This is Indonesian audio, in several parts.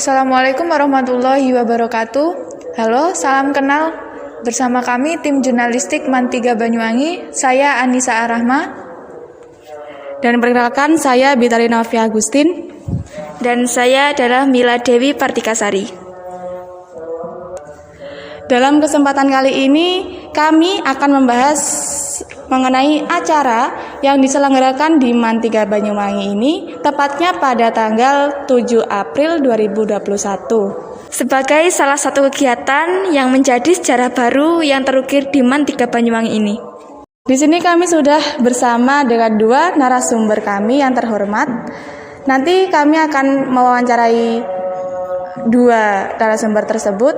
Assalamualaikum warahmatullahi wabarakatuh. Halo, salam kenal. Bersama kami tim jurnalistik MAN 3 Banyuwangi. Saya Anissa Arahma. Dan perkenalkan, saya Bitari Novia Agustin. Dan saya adalah Mila Dewi Partikasari. Dalam kesempatan kali ini, kami akan membahas mengenai acara yang diselenggarakan di MAN 3 Banyuwangi ini, tepatnya pada tanggal 7 April 2021. Sebagai salah satu kegiatan yang menjadi sejarah baru yang terukir di MAN 3 Banyuwangi ini. Di sini kami sudah bersama dengan dua narasumber kami yang terhormat. Nanti kami akan mewawancarai dua narasumber tersebut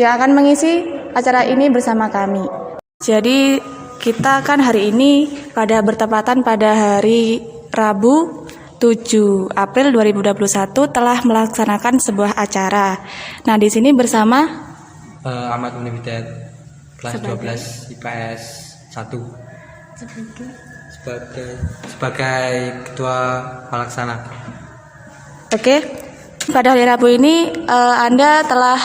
yang akan mengisi acara ini bersama kami. Jadi kita kan hari ini bertepatan pada hari Rabu 7 April 2021 telah melaksanakan sebuah acara. Nah, di sini bersama Ahmad Munibidayat kelas 12 IPS 1 sebagai ketua pelaksana. Oke. Pada hari Rabu ini Anda telah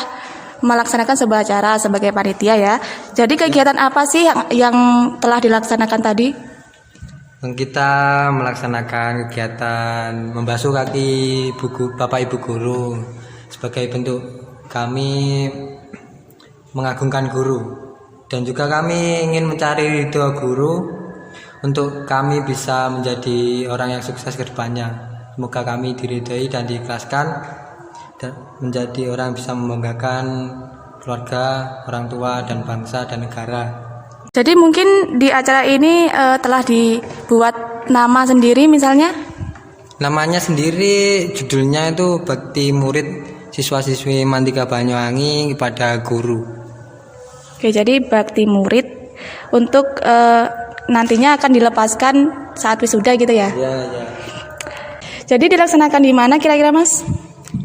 melaksanakan sebuah acara sebagai panitia ya. Jadi kegiatan apa sih yang telah dilaksanakan tadi? Kita melaksanakan kegiatan membasuh kaki Bapak Ibu guru sebagai bentuk kami mengagungkan guru, dan juga kami ingin mencari ridho guru untuk kami bisa menjadi orang yang sukses ke depannya. Semoga kami diridhoi dan diikhlaskan dan menjadi orang yang bisa membanggakan keluarga, orang tua, dan bangsa dan negara. Jadi mungkin di acara ini telah dibuat nama sendiri misalnya? Namanya sendiri, judulnya itu Bakti Murid Siswa-siswi MAN 3 Banyuwangi kepada Guru. Oke, jadi bakti murid untuk nantinya akan dilepaskan saat wisuda gitu ya? Ya. Jadi dilaksanakan di mana kira-kira Mas?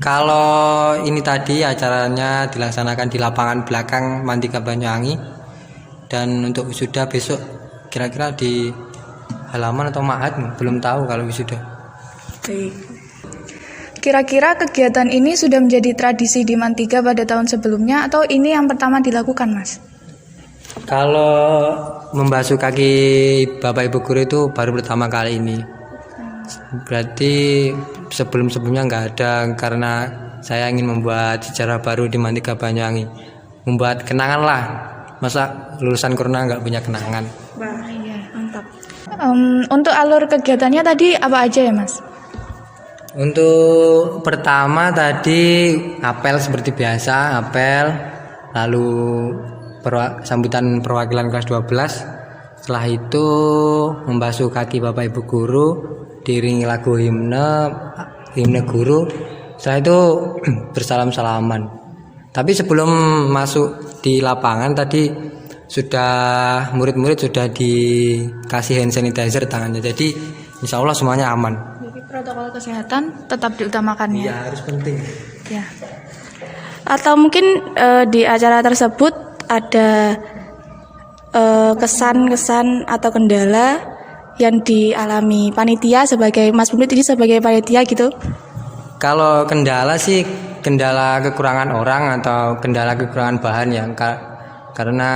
Kalau ini tadi acaranya dilaksanakan di lapangan belakang MAN 3 Banyuwangi, dan untuk wisuda besok kira-kira di halaman atau ma'had, belum tahu kalau wisuda. Baik. Kira-kira kegiatan ini sudah menjadi tradisi di MAN 3 pada tahun sebelumnya atau ini yang pertama dilakukan, Mas? Kalau membasuh kaki Bapak Ibu guru itu baru pertama kali ini. Berarti sebelum-sebelumnya nggak ada, karena saya ingin membuat sejarah baru di MAN 3 Banyuwangi. Membuat kenangan lah. Masa lulusan Kurna nggak punya kenangan? Wah, iya, mantap. Untuk alur kegiatannya tadi apa aja ya, Mas? Untuk pertama tadi apel seperti biasa, lalu sambutan perwakilan kelas 12. Setelah itu membasuh kaki Bapak Ibu guru, diiringi lagu himne guru. Setelah itu bersalam-salaman. Tapi sebelum masuk di lapangan tadi murid-murid sudah dikasih hand sanitizer tangannya. Jadi insya Allah semuanya aman. Jadi protokol kesehatan tetap diutamakan ya? Iya, harus penting. Ya. Atau mungkin di acara tersebut ada kesan-kesan atau kendala yang dialami panitia sebagai Mas Bumit ini sebagai panitia gitu? Kalau kendala sih kendala kekurangan orang atau kendala kekurangan bahan ya, karena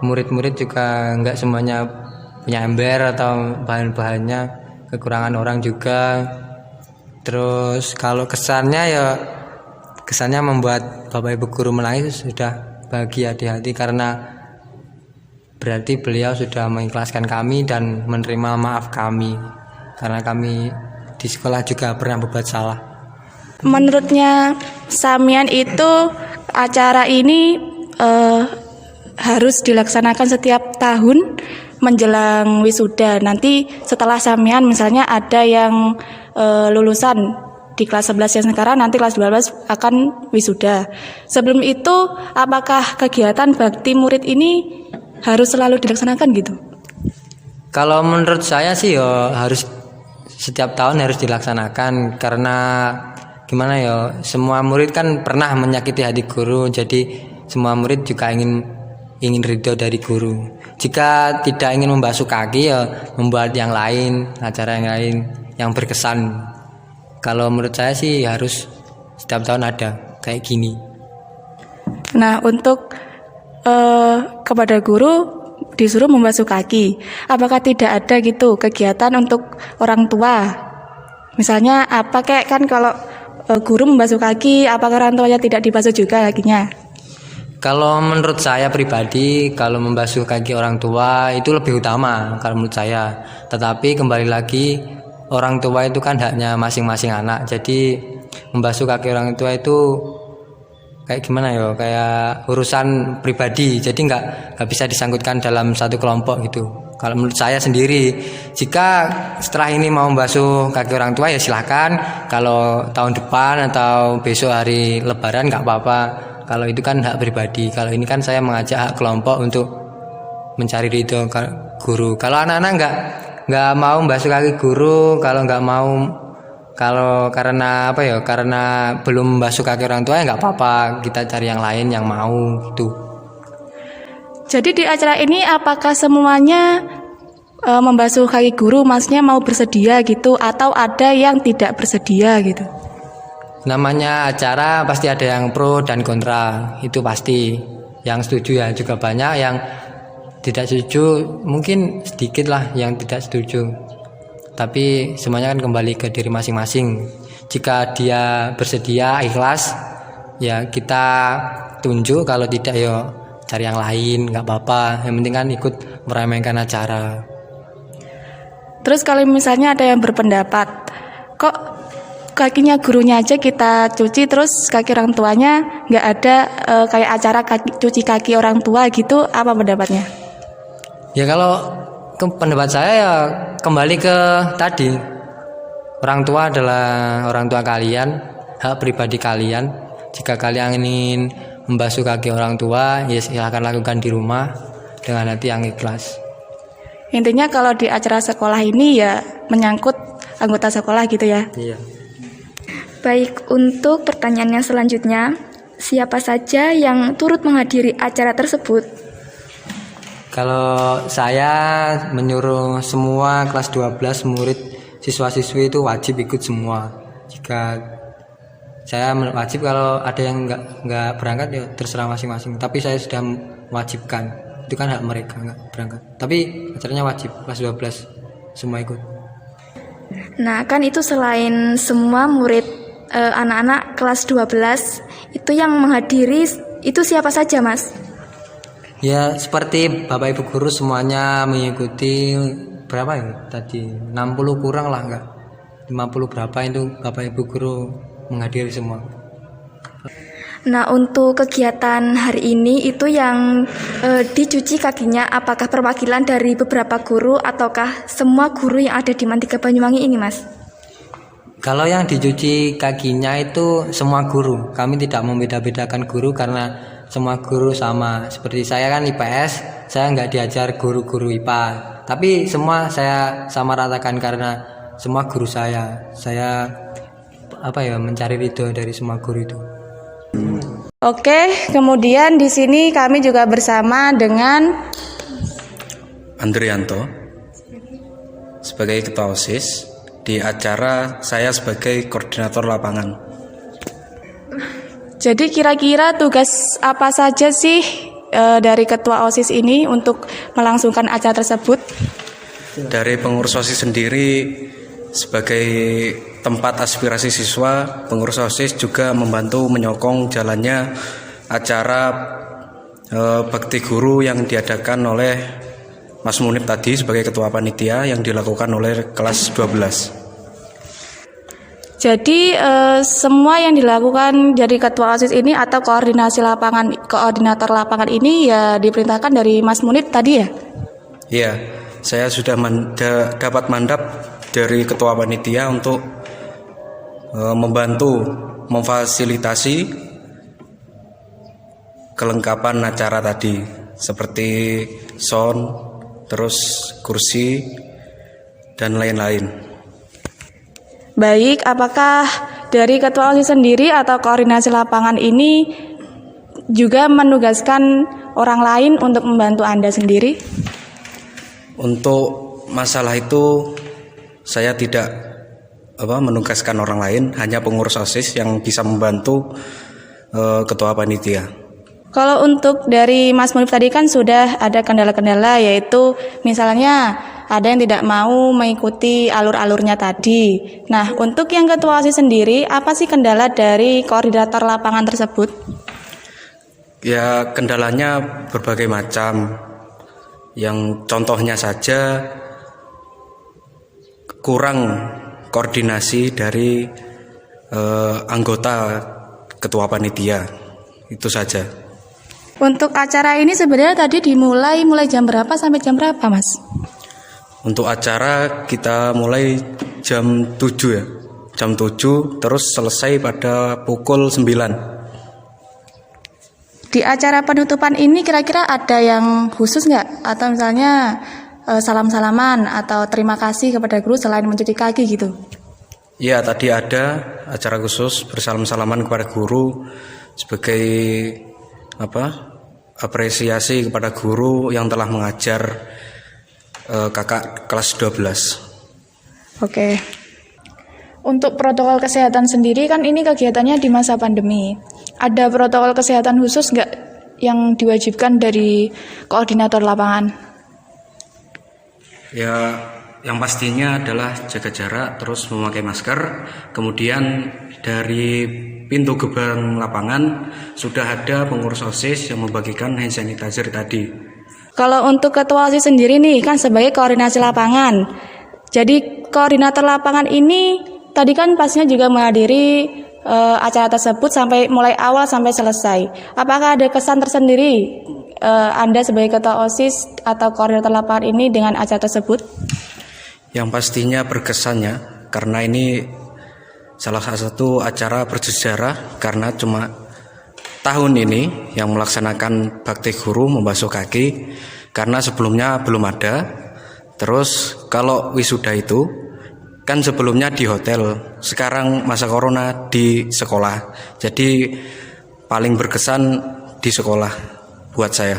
murid-murid juga nggak semuanya punya ember atau bahan-bahannya, kekurangan orang juga. Terus kalau kesannya membuat Bapak Ibu guru menangis sudah bahagia di hati, karena berarti beliau sudah mengikhlaskan kami dan menerima maaf kami, karena kami di sekolah juga pernah berbuat salah. Menurutnya Samian itu acara ini harus dilaksanakan setiap tahun menjelang wisuda. Nanti setelah Samian misalnya ada yang lulusan di kelas 11 yang sekarang, nanti kelas 12 akan wisuda. Sebelum itu apakah kegiatan bakti murid ini harus selalu dilaksanakan gitu? Kalau menurut saya sih harus setiap tahun harus dilaksanakan, karena gimana semua murid kan pernah menyakiti hati guru, jadi semua murid juga ingin ridho dari guru. Jika tidak ingin membasuh kaki membuat yang lain, acara yang lain yang berkesan Kalau menurut saya sih harus setiap tahun ada kayak gini. Nah, untuk kepada guru disuruh membasuh kaki. Apakah tidak ada gitu kegiatan untuk orang tua? Misalnya apa kayak kan kalau guru membasuh kaki, apakah orang tuanya tidak dibasuh juga kakinya? Kalau menurut saya pribadi, kalau membasuh kaki orang tua itu lebih utama kalau menurut saya. Tetapi kembali lagi, orang tua itu kan haknya masing-masing anak. Jadi membasuh kaki orang tua itu kayak gimana ya, kayak urusan pribadi. Jadi nggak bisa disangkutkan dalam satu kelompok gitu. Kalau menurut saya sendiri, jika setelah ini mau membasuh kaki orang tua ya silahkan. Kalau tahun depan atau besok hari Lebaran nggak apa-apa. Kalau itu kan hak pribadi. Kalau ini kan saya mengajak hak kelompok untuk mencari ridho guru. Kalau anak-anak nggak mau membasuh kaki guru, kalau karena apa ya? Karena belum membasuh kaki orang tua ya nggak apa-apa. Kita cari yang lain yang mau gitu. Jadi di acara ini apakah semuanya membasuh kaki guru, maksudnya mau bersedia gitu, atau ada yang tidak bersedia gitu? Namanya acara pasti ada yang pro dan kontra, itu pasti. Yang setuju ya juga banyak, yang tidak setuju mungkin sedikit lah yang tidak setuju. Tapi semuanya kan kembali ke diri masing-masing. Jika dia bersedia, ikhlas, ya kita tunjuk. Kalau tidak ya cari yang lain, nggak apa-apa. Yang penting kan ikut meramaikan acara. Terus kalau misalnya ada yang berpendapat, kok kakinya gurunya aja kita cuci, terus kaki orang tuanya nggak ada kayak acara cuci kaki orang tua gitu, apa pendapatnya? Ya kalau pendapat saya ya kembali ke tadi, orang tua adalah orang tua kalian, hak pribadi kalian. Jika kalian ingin membasuh kaki orang tua, ya silahkan lakukan di rumah dengan hati yang ikhlas. Intinya kalau di acara sekolah ini ya menyangkut anggota sekolah gitu ya. Iya. Baik, untuk pertanyaan yang selanjutnya, siapa saja yang turut menghadiri acara tersebut? Kalau saya menyuruh semua kelas 12 murid siswa-siswi itu wajib ikut semua. Jika saya wajib, kalau ada yang nggak berangkat ya terserah masing-masing. Tapi saya sudah mewajibkan, itu kan hak mereka nggak berangkat. Tapi acaranya wajib kelas 12 semua ikut. Nah, kan itu selain semua murid anak-anak kelas 12 itu yang menghadiri, itu siapa saja, Mas? Ya seperti Bapak Ibu guru semuanya mengikuti. Berapa ya tadi? 60 kurang lah, enggak 50 berapa itu Bapak Ibu guru menghadiri semua. Nah, untuk kegiatan hari ini itu yang dicuci kakinya, apakah perwakilan dari beberapa guru ataukah semua guru yang ada di Mantiga Banyuwangi ini, Mas? Kalau yang dicuci kakinya itu semua guru. Kami tidak membeda-bedakan guru karena semua guru sama. Seperti saya kan IPS, saya nggak diajar guru-guru IPA. Tapi semua saya sama ratakan karena semua guru saya mencari ridho dari semua guru itu. Oke, kemudian di sini kami juga bersama dengan Andrianto sebagai ketua OSIS. Di acara saya sebagai koordinator lapangan. Jadi kira-kira tugas apa saja sih dari ketua OSIS ini untuk melangsungkan acara tersebut? Dari pengurus OSIS sendiri sebagai tempat aspirasi siswa, pengurus OSIS juga membantu menyokong jalannya acara bakti guru yang diadakan oleh Mas Munib tadi sebagai ketua panitia yang dilakukan oleh kelas 12. Jadi semua yang dilakukan dari ketua OSIS ini atau koordinator lapangan ini ya diperintahkan dari Mas Munib tadi ya? Iya, saya sudah dapat mandat dari ketua panitia untuk membantu memfasilitasi kelengkapan acara tadi seperti sound, terus kursi dan lain-lain. Baik, apakah dari ketua OSIS sendiri atau koordinasi lapangan ini juga menugaskan orang lain untuk membantu Anda sendiri? Untuk masalah itu saya tidak menugaskan orang lain, hanya pengurus OSIS yang bisa membantu ketua panitia. Kalau untuk dari Mas Munif tadi kan sudah ada kendala-kendala, yaitu misalnya ada yang tidak mau mengikuti alur-alurnya tadi. Nah, untuk yang ketua OSIS sendiri, apa sih kendala dari koordinator lapangan tersebut? Ya, kendalanya berbagai macam. Yang contohnya saja kurang koordinasi dari anggota ketua panitia. Itu saja. Untuk acara ini sebenarnya tadi mulai jam berapa sampai jam berapa, Mas? Untuk acara kita mulai jam 7 ya. Jam 7 terus selesai pada pukul 9. Di acara penutupan ini kira-kira ada yang khusus nggak? Atau misalnya salam-salaman atau terima kasih kepada guru selain mencuci kaki gitu? Ya, tadi ada acara khusus bersalam-salaman kepada guru sebagai apresiasi kepada guru yang telah mengajar kakak kelas 12. Oke. Untuk protokol kesehatan sendiri kan ini kegiatannya di masa pandemi. Ada protokol kesehatan khusus nggak yang diwajibkan dari koordinator lapangan? Ya, yang pastinya adalah jaga jarak, terus memakai masker. Kemudian dari pintu gerbang lapangan sudah ada pengurus OSIS yang membagikan hand sanitizer tadi. Kalau untuk ketua OSIS sendiri nih kan sebagai koordinasi lapangan. Jadi koordinator lapangan ini tadi kan pastinya juga menghadiri acara tersebut sampai mulai awal sampai selesai. Apakah ada kesan tersendiri Anda sebagai ketua OSIS atau koordinator lapangan ini dengan acara tersebut? Yang pastinya berkesannya karena ini salah satu acara bersejarah karena cuma tahun ini yang melaksanakan bakti guru membasuh kaki karena sebelumnya belum ada. Terus kalau wisuda itu kan sebelumnya di hotel, sekarang masa corona di sekolah. Jadi paling berkesan di sekolah buat saya.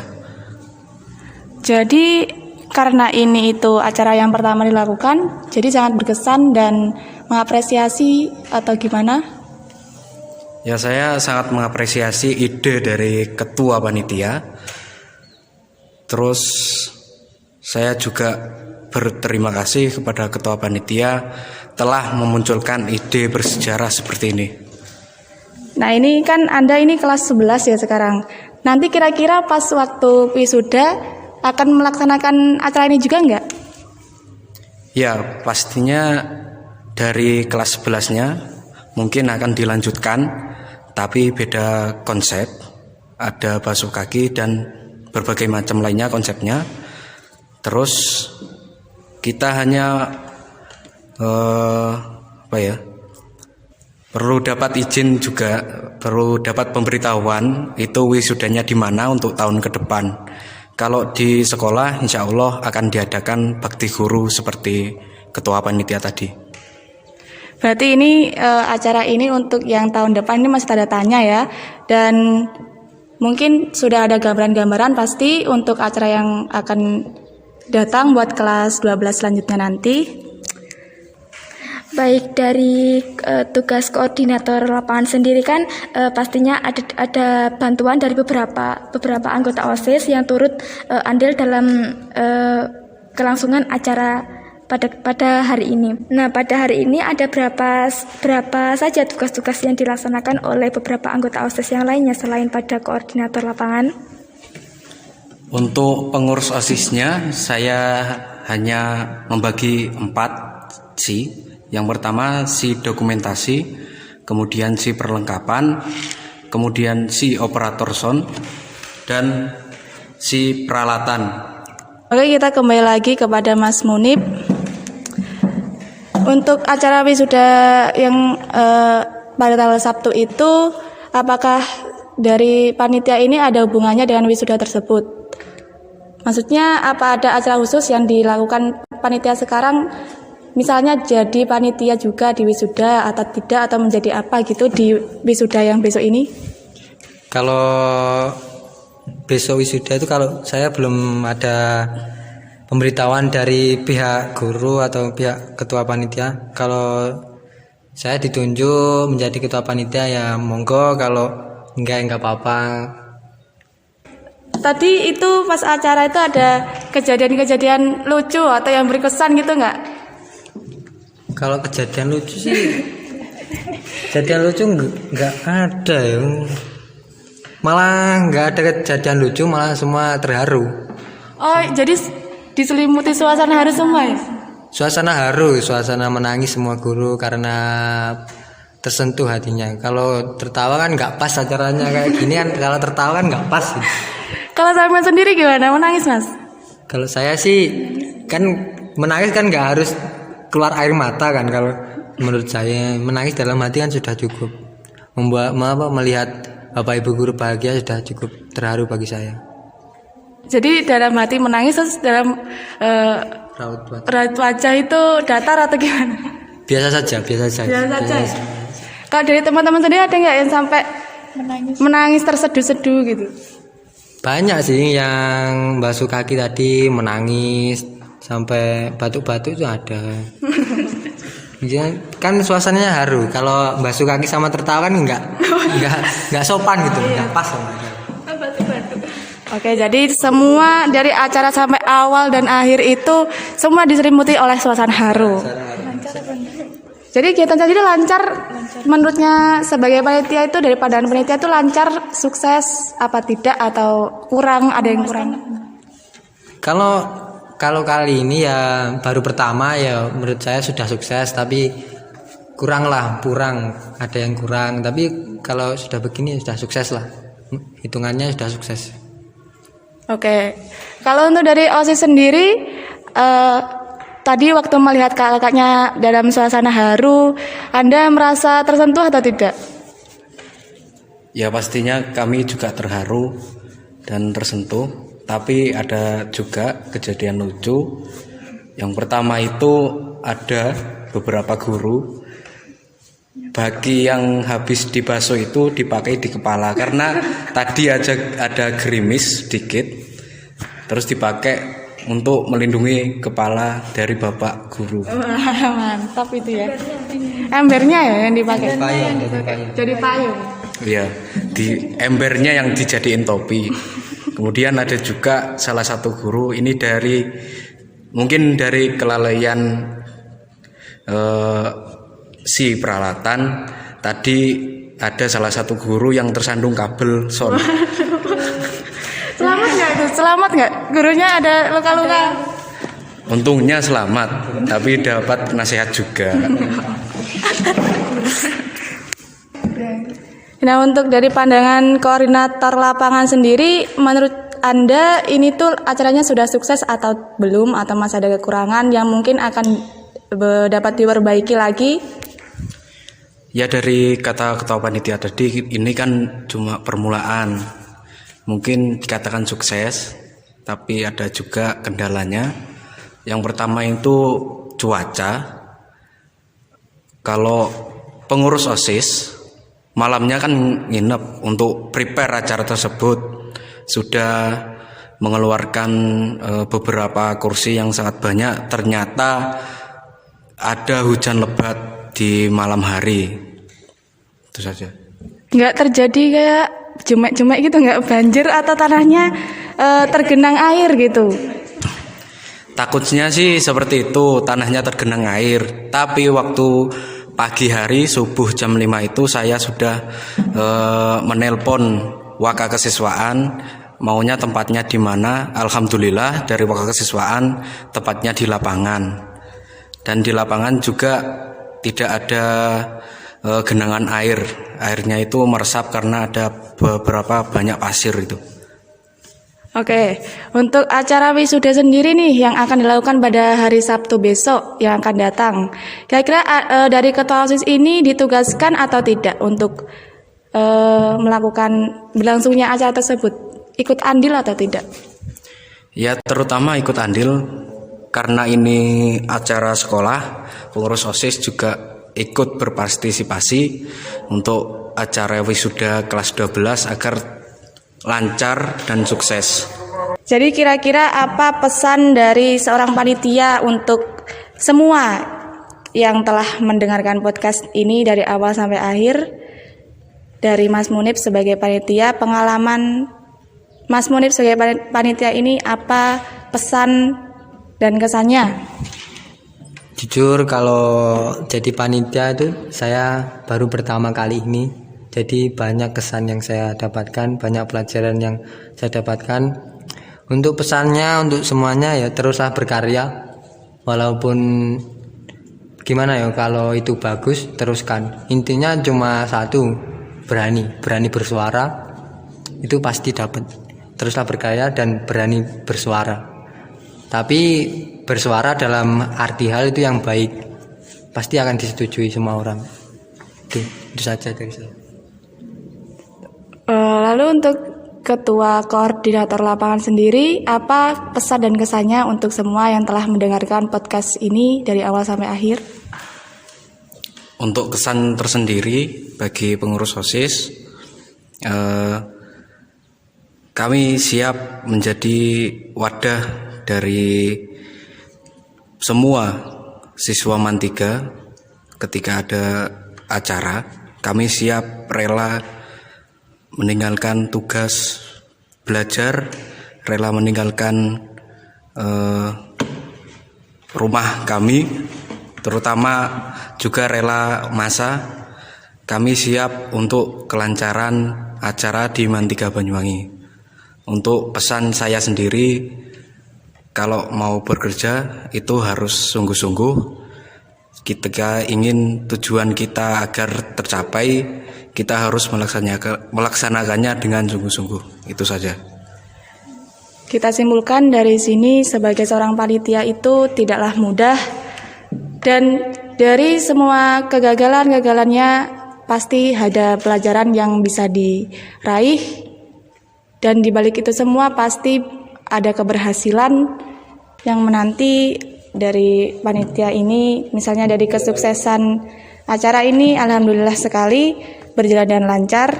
Jadi karena ini itu acara yang pertama dilakukan, jadi sangat berkesan dan mengapresiasi atau gimana? Ya, saya sangat mengapresiasi ide dari ketua panitia. Terus saya juga berterima kasih kepada ketua panitia telah memunculkan ide bersejarah seperti ini. Nah, ini kan Anda ini kelas 11 ya sekarang. Nanti kira-kira pas waktu wisuda akan melaksanakan acara ini juga enggak? Ya, pastinya dari kelas 11-nya mungkin akan dilanjutkan, tapi beda konsep. Ada basuh kaki dan berbagai macam lainnya konsepnya. Terus kita hanya perlu dapat izin juga, perlu dapat pemberitahuan itu wisudanya di mana untuk tahun ke depan. Kalau di sekolah insya Allah akan diadakan bakti guru seperti ketua panitia tadi. Berarti ini acara ini untuk yang tahun depan ini masih tanda tanya ya. Dan mungkin sudah ada gambaran-gambaran pasti untuk acara yang akan datang buat kelas 12 selanjutnya nanti. Baik, dari tugas koordinator lapangan sendiri kan pastinya ada bantuan dari beberapa anggota OSIS yang turut andil dalam kelangsungan acara pada hari ini. Nah, pada hari ini ada berapa saja tugas-tugas yang dilaksanakan oleh beberapa anggota OSIS yang lainnya selain pada koordinator lapangan? Untuk pengurus OSIS-nya saya hanya membagi 4 sih. Yang pertama si dokumentasi, kemudian si perlengkapan, kemudian si operator sound, dan si peralatan. Oke, kita kembali lagi kepada Mas Munib. Untuk acara wisuda yang pada tanggal Sabtu itu, apakah dari panitia ini ada hubungannya dengan wisuda tersebut? Maksudnya apa ada acara khusus yang dilakukan panitia sekarang? Misalnya jadi panitia juga di wisuda atau tidak, atau menjadi apa gitu di wisuda yang besok ini? Kalau besok wisuda itu kalau saya belum ada pemberitahuan dari pihak guru atau pihak ketua panitia. Kalau Saya ditunjuk menjadi ketua panitia, ya monggo, kalau enggak apa-apa. Tadi itu pas acara itu ada kejadian-kejadian lucu atau yang berkesan gitu nggak? Kalau kejadian lucu sih, kejadian lucu nggak ada ya. Malah nggak ada kejadian lucu, malah semua terharu. Oh, jadi diselimuti suasana haru semua ya? Suasana haru, suasana menangis semua guru karena tersentuh hatinya. Kalau tertawa kan nggak pas acaranya kayak gini kan. Kalau tertawa kan nggak pas. Kalau Simon sendiri gimana? Menangis, Mas? Kalau saya sih kan menangis kan nggak harus keluar air mata kan. Kalau menurut saya menangis dalam hati kan sudah cukup. Melihat Bapak Ibu guru bahagia sudah cukup terharu bagi saya. Jadi dalam hati menangis, terus dalam raut wajah itu datar atau gimana? Biasa saja. Biasa saja. Kalau dari teman-teman sendiri ada nggak yang sampai menangis terseduh-seduh gitu? Banyak sih yang basuh kaki tadi menangis sampai batuk-batuk itu ada. Ya, kan suasananya haru. Kalau basuh kaki sama tertawa kan nggak sopan gitu, nggak pas sama. Oke, jadi semua dari acara sampai awal dan akhir itu semua diselimuti oleh suasana haru. Jadi kegiatan tadi lancar menurutnya sebagai panitia itu, dari pandangan panitia itu lancar, sukses apa tidak, atau kurang, ada yang kurang? Kalau kali ini ya baru pertama ya menurut saya sudah sukses, tapi kurang ada yang kurang, tapi kalau sudah begini sudah sukses lah, hitungannya sudah sukses. Oke, kalau untuk dari OSIS sendiri, tadi waktu melihat kakaknya dalam suasana haru, Anda merasa tersentuh atau tidak? Ya pastinya kami juga terharu dan tersentuh, tapi ada juga kejadian lucu. Yang pertama itu ada beberapa guru bagi yang habis dibasuh itu dipakai di kepala karena tadi aja ada gerimis sedikit, terus dipakai untuk melindungi kepala dari bapak guru. Mantap itu ya. Embernya ya yang dipakai. Jadi payung. Iya, di embernya yang dijadiin topi. Kemudian ada juga salah satu guru, ini mungkin dari kelalaian si peralatan. Tadi ada salah satu guru yang tersandung kabel sono. Selamat nggak? Gurunya ada luka-luka? Untungnya selamat, tapi dapat nasihat juga. Nah, untuk dari pandangan koordinator lapangan sendiri, menurut Anda ini tuh acaranya sudah sukses atau belum, atau masih ada kekurangan yang mungkin akan dapat diperbaiki lagi? Ya, dari kata ketua panitia tadi, ini kan cuma permulaan. Mungkin dikatakan sukses, tapi ada juga kendalanya. Yang pertama itu cuaca. Kalau pengurus OSIS malamnya kan nginep untuk prepare acara tersebut, sudah mengeluarkan beberapa kursi yang sangat banyak. Ternyata ada hujan lebat di malam hari. Itu saja. Nggak terjadi kayak jumek-jumek gitu, nggak banjir atau tanahnya tergenang air gitu? Takutnya sih seperti itu, tanahnya tergenang air. Tapi waktu pagi hari subuh jam 5 itu saya sudah menelpon Waka Kesiswaan, maunya tempatnya di mana. Alhamdulillah dari Waka Kesiswaan tempatnya di lapangan. Dan di lapangan juga tidak ada genangan air. Airnya itu meresap karena ada beberapa banyak pasir itu. Oke, untuk acara wisuda sendiri nih yang akan dilakukan pada hari Sabtu besok yang akan datang, kira-kira dari ketua OSIS ini ditugaskan atau tidak untuk melakukan berlangsungnya acara tersebut? Ikut andil atau tidak? Ya, terutama ikut andil karena ini acara sekolah. Pengurus OSIS juga ikut berpartisipasi untuk acara wisuda kelas 12 agar lancar dan sukses. Jadi kira-kira apa pesan dari seorang panitia untuk semua yang telah mendengarkan podcast ini dari awal sampai akhir. Dari Mas Munib sebagai panitia, pengalaman Mas Munib sebagai panitia ini apa pesan dan kesannya? Jujur kalau jadi panitia itu saya baru pertama kali ini. Jadi banyak kesan yang saya dapatkan, banyak pelajaran yang saya dapatkan. Untuk pesannya untuk semuanya ya teruslah berkarya. Walaupun gimana ya, kalau itu bagus teruskan. Intinya cuma satu, berani bersuara. Itu pasti dapat. Teruslah berkarya dan berani bersuara. Tapi bersuara dalam arti hal itu yang baik, pasti akan disetujui semua orang. Itu saja dari saya. Lalu untuk Ketua Koordinator Lapangan sendiri, apa pesan dan kesannya untuk semua yang telah mendengarkan podcast ini dari awal sampai akhir? Untuk kesan tersendiri bagi pengurus OSIS, kami siap menjadi wadah dari semua siswa MAN 3 ketika ada acara. Kami siap rela meninggalkan tugas belajar, rela meninggalkan rumah kami, terutama juga rela masa. Kami siap untuk kelancaran acara di MAN 3 Banyuwangi. Untuk pesan saya sendiri, kalau mau bekerja itu harus sungguh-sungguh. Ketika ingin tujuan kita agar tercapai, kita harus melaksanakannya dengan sungguh-sungguh. Itu saja. Kita simpulkan dari sini, sebagai seorang panitia itu tidaklah mudah, dan dari semua kegagalan-kegagalannya pasti ada pelajaran yang bisa diraih, dan di balik itu semua pasti ada keberhasilan yang menanti dari panitia ini. Misalnya dari kesuksesan acara ini, alhamdulillah sekali berjalan dengan lancar.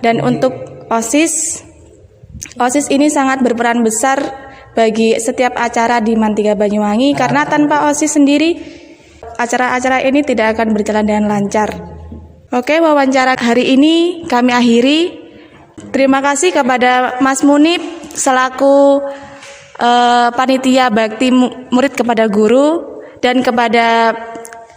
Dan untuk OSIS ini sangat berperan besar bagi setiap acara di MAN 3 Banyuwangi, karena tanpa OSIS sendiri acara-acara ini tidak akan berjalan dengan lancar. Oke, wawancara hari ini kami akhiri. Terima kasih kepada Mas Munib selaku panitia bakti murid kepada guru, dan kepada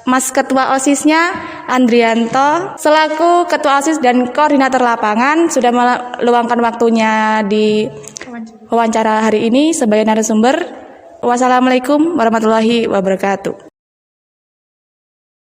Mas Ketua OSIS-nya Andrianto selaku Ketua OSIS dan Koordinator Lapangan sudah meluangkan waktunya di wawancara hari ini sebagai narasumber. Wassalamualaikum warahmatullahi wabarakatuh.